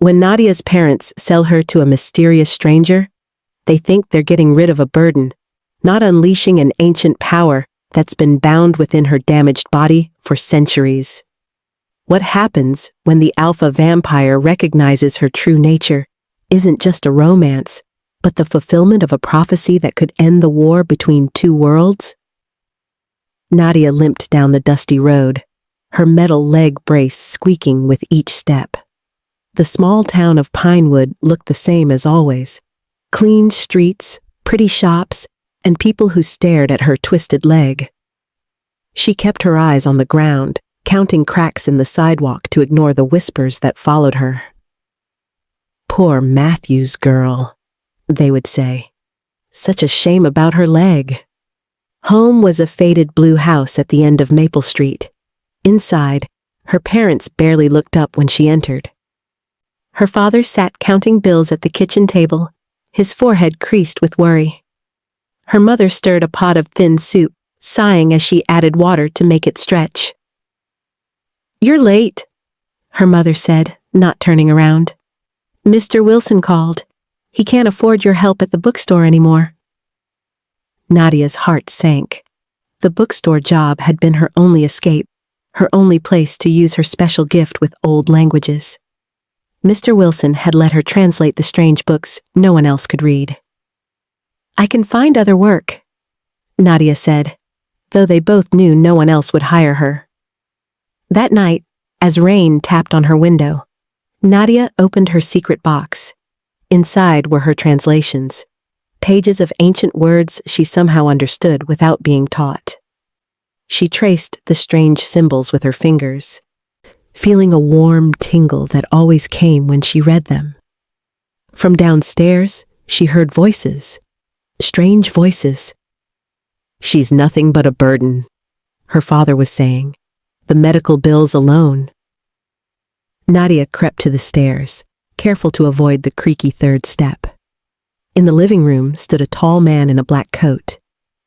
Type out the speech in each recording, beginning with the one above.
When Nadia's parents sell her to a mysterious stranger, they think they're getting rid of a burden, not unleashing an ancient power that's been bound within her damaged body for centuries. What happens when the alpha vampire recognizes her true nature isn't just a romance, but the fulfillment of a prophecy that could end the war between two worlds? Nadia limped down the dusty road, her metal leg brace squeaking with each step. The small town of Pinewood looked the same as always. Clean streets, pretty shops, and people who stared at her twisted leg. She kept her eyes on the ground, counting cracks in the sidewalk to ignore the whispers that followed her. "Poor Matthew's girl," they would say. "Such a shame about her leg." Home was a faded blue house at the end of Maple Street. Inside, her parents barely looked up when she entered. Her father sat counting bills at the kitchen table, his forehead creased with worry. Her mother stirred a pot of thin soup, sighing as she added water to make it stretch. "You're late," her mother said, not turning around. "Mr. Wilson called. He can't afford your help at the bookstore anymore." Nadia's heart sank. The bookstore job had been her only escape, her only place to use her special gift with old languages. Mr. Wilson had let her translate the strange books no one else could read. "I can find other work," Nadia said, though they both knew no one else would hire her. That night, as rain tapped on her window, Nadia opened her secret box. Inside were her translations, pages of ancient words she somehow understood without being taught. She traced the strange symbols with her fingers, feeling a warm tingle that always came when she read them. From downstairs, she heard voices, strange voices. "She's nothing but a burden," her father was saying. "The medical bills alone." Nadia crept to the stairs, careful to avoid the creaky third step. In the living room stood a tall man in a black coat.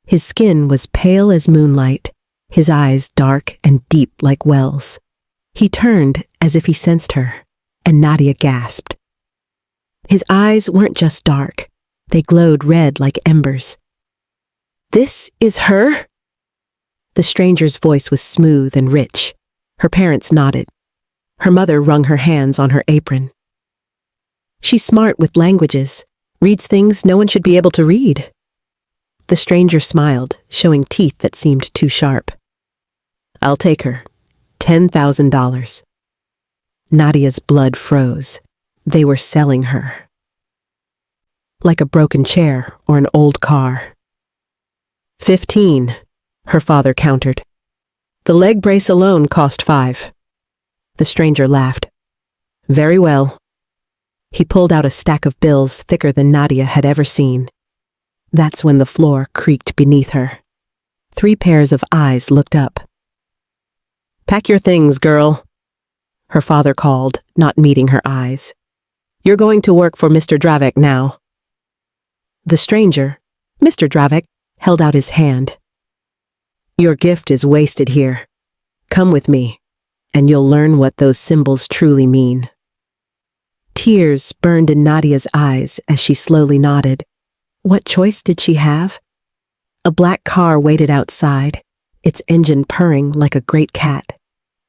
His skin was pale as moonlight, his eyes dark and deep like wells. He turned as if he sensed her, and Nadia gasped. His eyes weren't just dark, they glowed red like embers. "This is her?" The stranger's voice was smooth and rich. Her parents nodded. Her mother wrung her hands on her apron. "She's smart with languages, reads things no one should be able to read." The stranger smiled, showing teeth that seemed too sharp. "I'll take her. $10,000. Nadia's blood froze. They were selling her. Like a broken chair or an old car. 15, her father countered. The leg brace alone cost 5. The stranger laughed. "Very well." He pulled out a stack of bills thicker than Nadia had ever seen. That's when the floor creaked beneath her. 3 pairs of eyes looked up. "Pack your things, girl," her father called, not meeting her eyes. "You're going to work for Mr. Dravek now." The stranger, Mr. Dravek, held out his hand. "Your gift is wasted here. Come with me, and you'll learn what those symbols truly mean." Tears burned in Nadia's eyes as she slowly nodded. What choice did she have? A black car waited outside, its engine purring like a great cat.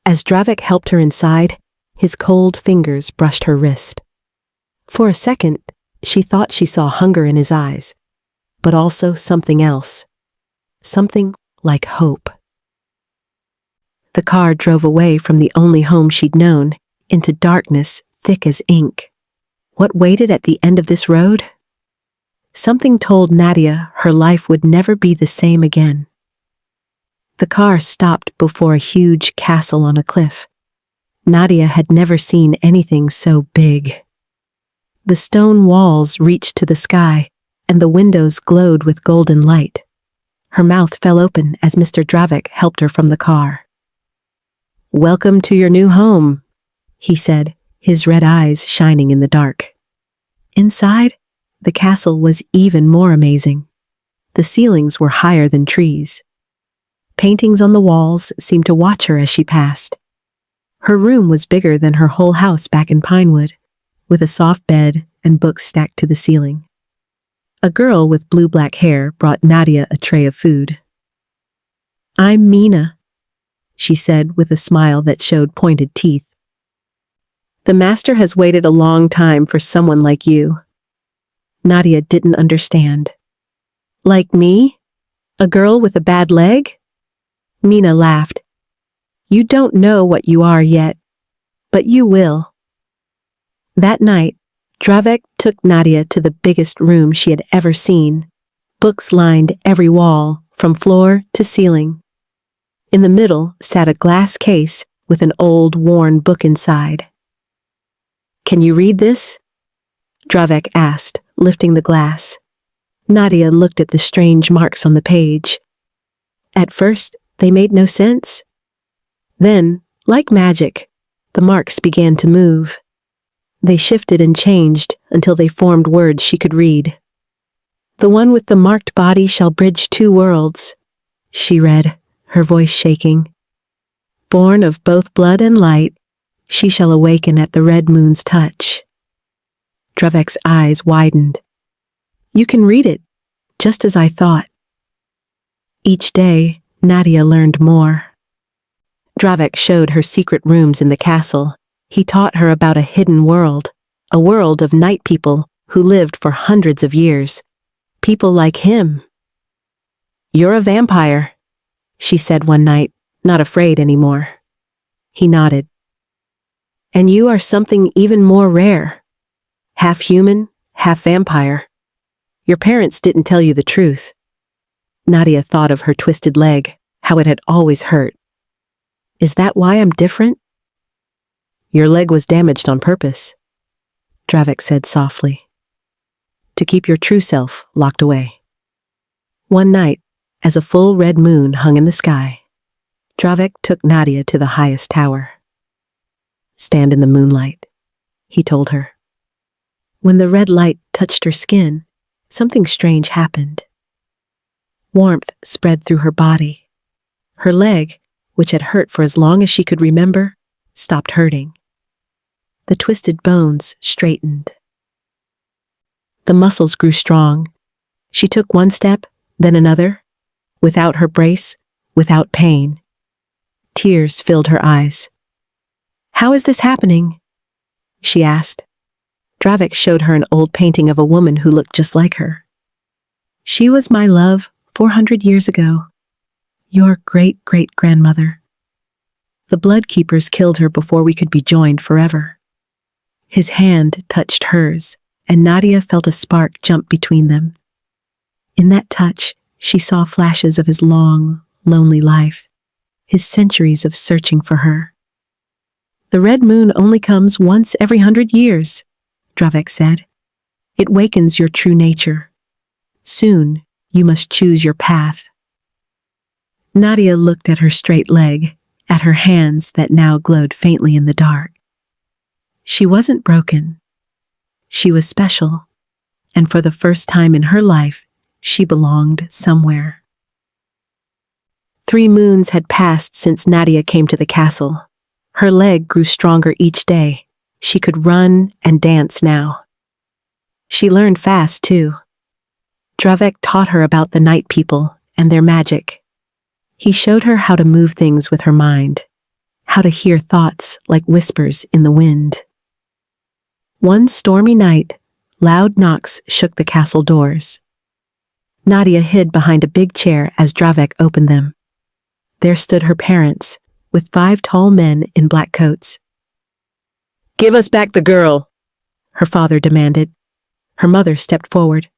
As Dravek helped her inside, his cold fingers brushed her wrist. For a second, she thought she saw hunger in his eyes, but also something else. Something like hope. The car drove away from the only home she'd known, into darkness thick as ink. What waited at the end of this road? Something told Nadia her life would never be the same again. The car stopped before a huge castle on a cliff. Nadia had never seen anything so big. The stone walls reached to the sky, and the windows glowed with golden light. Her mouth fell open as Mr. Dravek helped her from the car. "Welcome to your new home," he said, his red eyes shining in the dark. Inside, the castle was even more amazing. The ceilings were higher than trees. Paintings on the walls seemed to watch her as she passed. Her room was bigger than her whole house back in Pinewood, with a soft bed and books stacked to the ceiling. A girl with blue-black hair brought Nadia a tray of food. "I'm Mina," she said with a smile that showed pointed teeth. "The master has waited a long time for someone like you." Nadia didn't understand. "Like me? A girl with a bad leg?" Mina laughed. "You don't know what you are yet, but you will." That night, Dravek took Nadia to the biggest room she had ever seen. Books lined every wall, from floor to ceiling. In the middle sat a glass case with an old, worn book inside. "Can you read this?" Dravek asked, lifting the glass. Nadia looked at the strange marks on the page. At first, they made no sense. Then, like magic, the marks began to move. They shifted and changed until they formed words she could read. "The one with the marked body shall bridge two worlds," she read, her voice shaking. "Born of both blood and light, she shall awaken at the red moon's touch." Dravek's eyes widened. "You can read it, just as I thought." Each day, Nadia learned more. Dravek showed her secret rooms in the castle. He taught her about a hidden world, a world of night people who lived for hundreds of years. People like him. "You're a vampire," she said one night, not afraid anymore. He nodded. "And you are something even more rare. Half human, half vampire. Your parents didn't tell you the truth." Nadia thought of her twisted leg, how it had always hurt. "Is that why I'm different?" "Your leg was damaged on purpose," Dravek said softly. "To keep your true self locked away." One night, as a full red moon hung in the sky, Dravek took Nadia to the highest tower. "Stand in the moonlight," he told her. When the red light touched her skin, something strange happened. Warmth spread through her body. Her leg, which had hurt for as long as she could remember, stopped hurting. The twisted bones straightened. The muscles grew strong. She took one step, then another, without her brace, without pain. Tears filled her eyes. "How is this happening?" she asked. Dravek showed her an old painting of a woman who looked just like her. "She was my love 400 years ago. Your great-great-grandmother. The blood keepers killed her before we could be joined forever." His hand touched hers, and Nadia felt a spark jump between them. In that touch, she saw flashes of his long, lonely life, his centuries of searching for her. "The red moon only comes once every 100 years, Dravek said. "It wakens your true nature. Soon, you must choose your path." Nadia looked at her straight leg, at her hands that now glowed faintly in the dark. She wasn't broken. She was special, and for the first time in her life, she belonged somewhere. 3 moons had passed since Nadia came to the castle. Her leg grew stronger each day. She could run and dance now. She learned fast, too. Dravek taught her about the night people and their magic. He showed her how to move things with her mind, how to hear thoughts like whispers in the wind. One stormy night, loud knocks shook the castle doors. Nadia hid behind a big chair as Dravek opened them. There stood her parents, with 5 tall men in black coats. "Give us back the girl," her father demanded. Her mother stepped forward.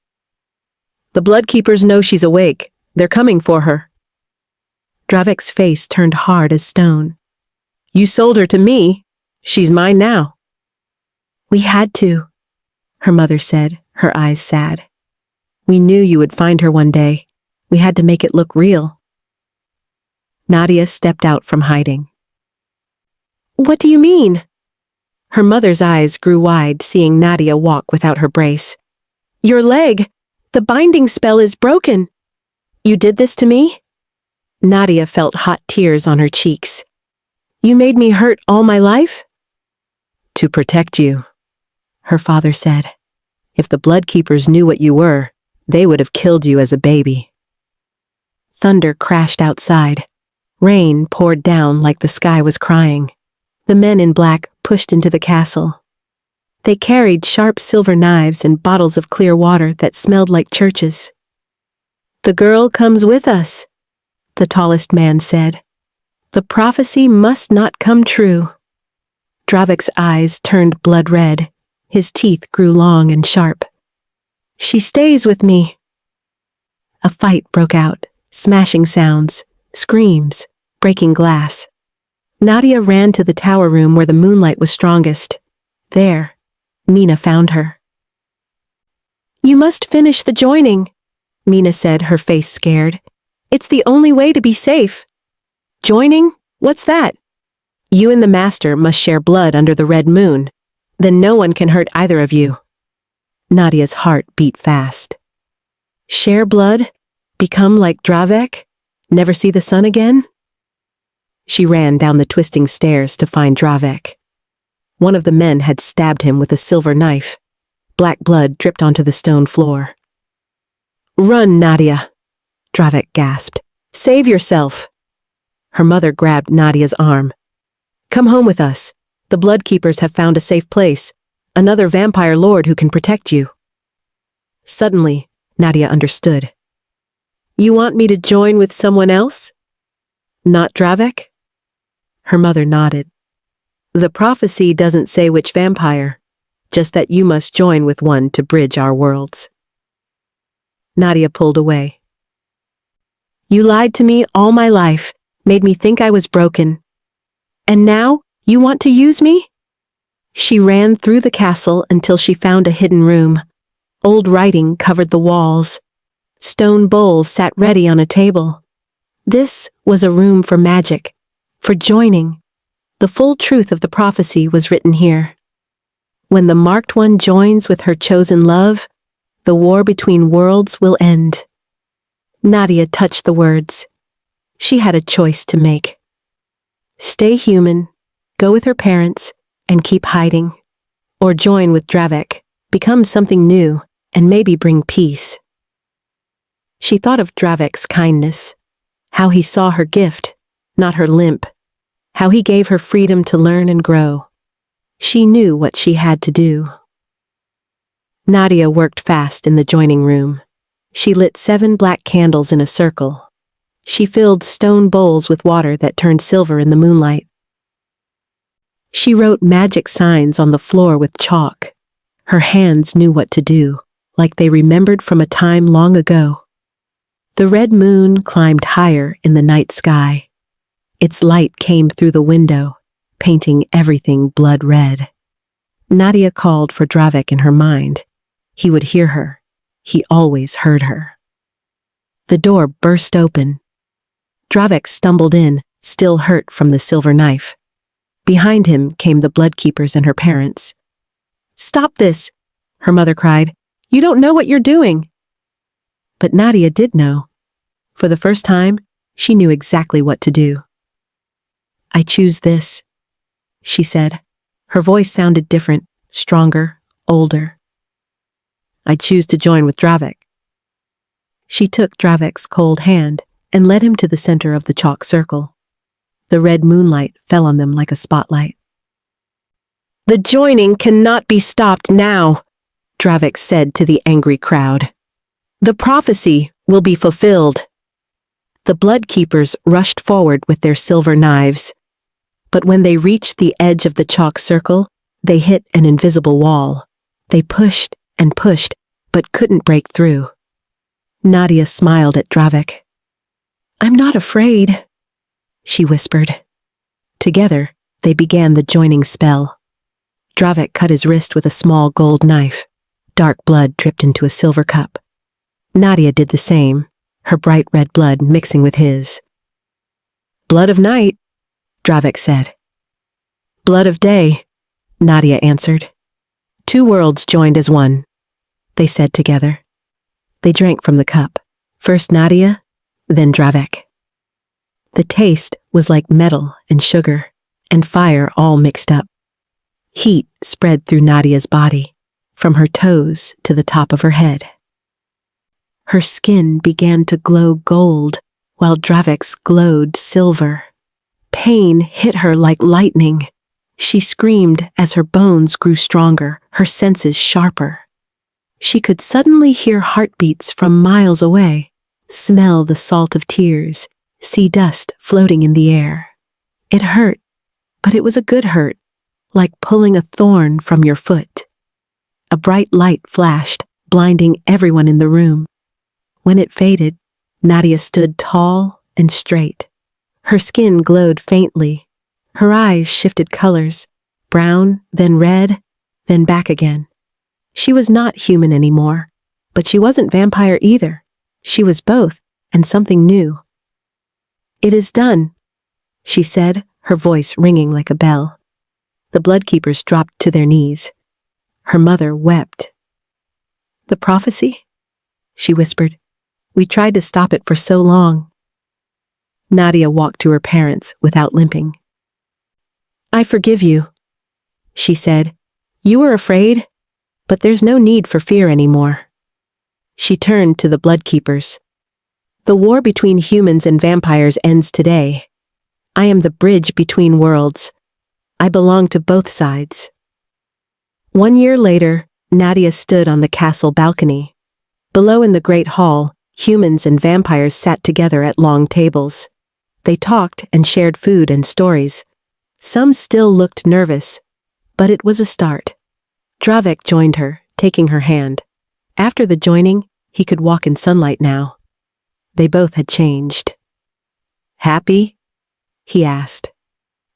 "The blood keepers know she's awake. They're coming for her." Dravek's face turned hard as stone. "You sold her to me. She's mine now." "We had to," her mother said, her eyes sad. "We knew you would find her one day. We had to make it look real." Nadia stepped out from hiding. "What do you mean?" Her mother's eyes grew wide, seeing Nadia walk without her brace. "Your leg! The binding spell is broken! You did this to me?" Nadia felt hot tears on her cheeks. "You made me hurt all my life?" "To protect you." her father said. If the blood keepers knew what you were, they would have killed you as a baby. Thunder crashed outside. Rain poured down like the sky was crying. The men in black pushed into the castle. They carried sharp silver knives and bottles of clear water that smelled like churches. "The girl comes with us," the tallest man said. "The prophecy must not come true." Dravik's eyes turned blood red. His teeth grew long and sharp. "She stays with me." A fight broke out, smashing sounds, screams, breaking glass. Nadia ran to the tower room where the moonlight was strongest. There, Mina found her. "You must finish the joining," Mina said, her face scared. "It's the only way to be safe." "Joining? What's that?" "You and the master must share blood under the red moon. Then no one can hurt either of you." Nadia's heart beat fast. Share blood? Become like Dravek? Never see the sun again? She ran down the twisting stairs to find Dravek. One of the men had stabbed him with a silver knife. Black blood dripped onto the stone floor. "Run, Nadia," Dravek gasped. "Save yourself." Her mother grabbed Nadia's arm. "Come home with us. The blood keepers have found a safe place. Another vampire lord who can protect you." Suddenly, Nadia understood. "You want me to join with someone else? Not Dravek?" Her mother nodded. "The prophecy doesn't say which vampire, just that you must join with one to bridge our worlds." Nadia pulled away. "You lied to me all my life, made me think I was broken. And now, you want to use me?" She ran through the castle until she found a hidden room. Old writing covered the walls. Stone bowls sat ready on a table. This was a room for magic, for joining. The full truth of the prophecy was written here. When the marked one joins with her chosen love, the war between worlds will end. Nadia touched the words. She had a choice to make. Stay human, go with her parents, and keep hiding. Or join with Dravek, become something new, and maybe bring peace. She thought of Dravek's kindness, how he saw her gift, not her limp, how he gave her freedom to learn and grow. She knew what she had to do. Nadia worked fast in the joining room. She lit 7 black candles in a circle. She filled stone bowls with water that turned silver in the moonlight. She wrote magic signs on the floor with chalk. Her hands knew what to do, like they remembered from a time long ago. The red moon climbed higher in the night sky. Its light came through the window, painting everything blood red. Nadia called for Dravek in her mind. He would hear her. He always heard her. The door burst open. Dravek stumbled in, still hurt from the silver knife. Behind him came the blood keepers and her parents. "Stop this!" her mother cried. "You don't know what you're doing." But Nadia did know. For the first time, she knew exactly what to do. "I choose this," she said. Her voice sounded different, stronger, older. "I choose to join with Dravek." She took Dravek's cold hand and led him to the center of the chalk circle. The red moonlight fell on them like a spotlight. "The joining cannot be stopped now," Dravek said to the angry crowd. "The prophecy will be fulfilled." The blood keepers rushed forward with their silver knives. But when they reached the edge of the chalk circle, they hit an invisible wall. They pushed and pushed, but couldn't break through. Nadia smiled at Dravek. "I'm not afraid," she whispered. Together, they began the joining spell. Dravek cut his wrist with a small gold knife. Dark blood dripped into a silver cup. Nadia did the same, her bright red blood mixing with his. "Blood of night," Dravek said. "Blood of day," Nadia answered. 2 worlds joined as one, they said together. They drank from the cup, first Nadia, then Dravek. The taste was like metal and sugar, and fire all mixed up. Heat spread through Nadia's body. from her toes to the top of her head. Her skin began to glow gold, while Dravik's glowed silver. Pain hit her like lightning. She screamed as her bones grew stronger, her senses sharper. She could suddenly hear heartbeats from miles away, smell the salt of tears, see dust floating in the air. It hurt, but it was a good hurt, like pulling a thorn from your foot. A bright light flashed, blinding everyone in the room. When it faded, Nadia stood tall and straight. Her skin glowed faintly. Her eyes shifted colors, brown, then red, then back again. She was not human anymore, but she wasn't vampire either. She was both, and something new. "It is done," she said, her voice ringing like a bell. The bloodkeepers dropped to their knees. Her mother wept. "The prophecy?" she whispered. "We tried to stop it for so long." Nadia walked to her parents without limping. "I forgive you," she said. "You were afraid, but there's no need for fear anymore." She turned to the bloodkeepers. "The war between humans and vampires ends today. I am the bridge between worlds. I belong to both sides." 1 year later, Nadia stood on the castle balcony. Below in the great hall, humans and vampires sat together at long tables. They talked and shared food and stories. Some still looked nervous, but it was a start. Dravik joined her, taking her hand. After the joining, he could walk in sunlight now. They both had changed. "Happy?" he asked.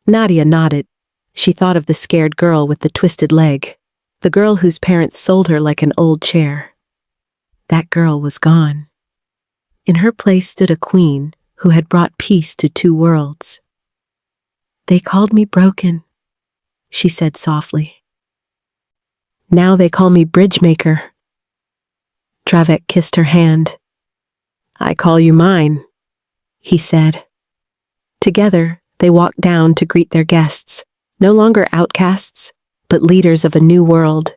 Nadia nodded. She thought of the scared girl with the twisted leg, the girl whose parents sold her like an old chair. That girl was gone. In her place stood a queen who had brought peace to 2 worlds. "They called me broken," she said softly. "Now they call me bridge maker." Dravik kissed her hand. "I call you mine," he said. Together, they walked down to greet their guests, no longer outcasts, but leaders of a new world.